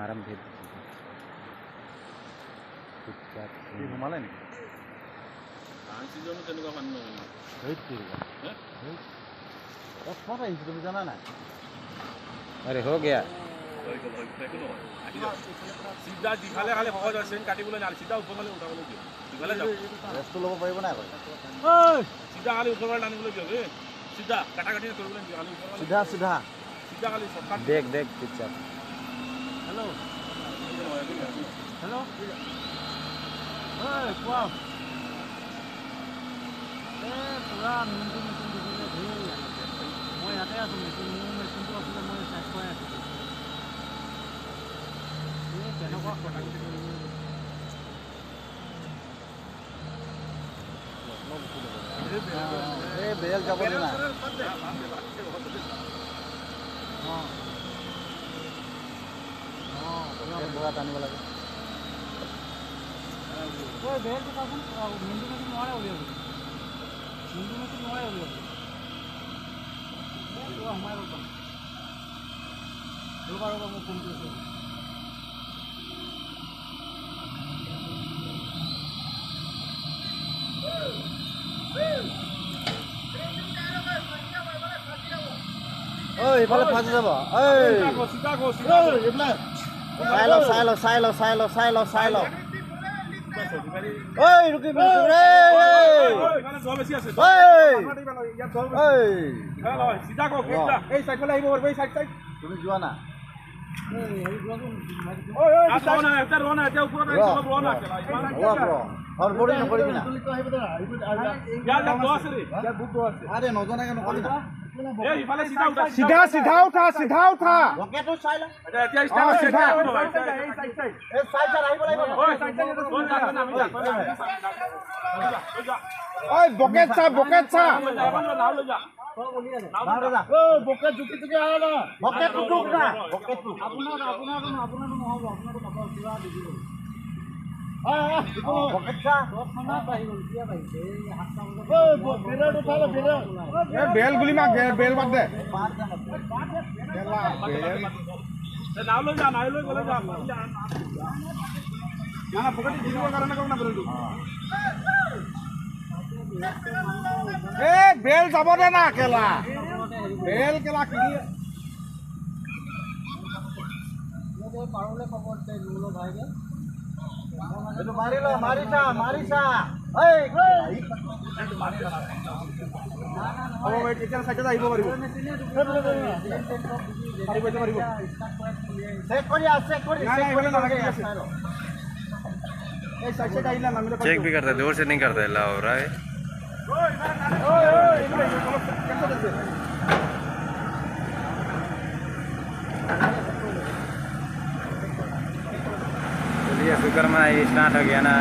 মারাম ভেদ ঘুমালে নেকি তুমি জানা না अरे हो गया सीधा दिखाले खाले बहुत सेन काटिबले ना सीधा ऊपर खाले उठाबले दियो दिखाले जाओ रेस्ट लो पाइबो ना ओय सीधा खाली ऊपर वाला टानिबले दियो रे सीधा काटा काटी करबले खाली ऊपर वाला सीधा सीधा सीधा खाली शॉर्टकट देख देख पिक्चर हेलो हेलो ओय वाओ ए पूरा मिनटु मिनटु दिले धेर মই ইয়াতে আছো মেচিনটো আসলে মই চেক কৰি আছো এই কেনেকুৱা কটাকটি এ বেল যাব না পুৰা টানিব লাগে ওই বেলটো কাপোন মিন্টু মিন্টু নোৱাৰে উলিয়াব মিন্টু মিন্টু নোৱাৰে উলিয়াব हमारे ऊपर मैं फोन करते ओए इफाले फाजी যাব ओए सीधा गो सीधा इफला साइलो ओए रुकी रे এখানে জল বেশি আছে ओए হ্যালো सीधा गो কেকটা এই সাইড বলে আইবো ওই সাইড সাইড তুমি যোৱা না ওই রোনা এটা রোনা এটা উপরে নাই সব রোনা ও আর বড়ি না বড়ি না ইয়া দো আছে রে ইয়া বুক দো আছে আরে নজনা কেন কলি না এই ইফালে सीधा उठा सीधा उठा রকেটও চাইলা এটা এতিয়া স্টার্ট আছে এই সাইড সাইড এ সাইড আইব লাগিব ওই সাইড সাইড কোন যাবে না আমি যা ओए बकेट सा নাও লই যা ও বকেট জুকি তুকি আয়া না বকেট টুক না বকেট টুক আপনার নহব আপনার কথা পুরা দিবি বকেট চা খানা পাই গল কিয়া পাই এই হাতটা ও বেলড উঠালে বেলড ए बेल गुली मा बेल बात दे নাও লই যা গলে যা না পকেটে দিবার কারণে কোন না বলতো ए बेल যাব দে না কেলা বেল কেলা কি পারলে খবর দে নুলো ভাইকে এটো মারিছা এই ও ওই টিচার সাইডে আইব পারিব চেক কৰি না এবারে না লাগি আছে এই সাইড আইলা না মিলে चेक भी करता है दूर से नहीं करता है ला हो रहा है चलिए शुक्र में स्टार्ट हो गया ना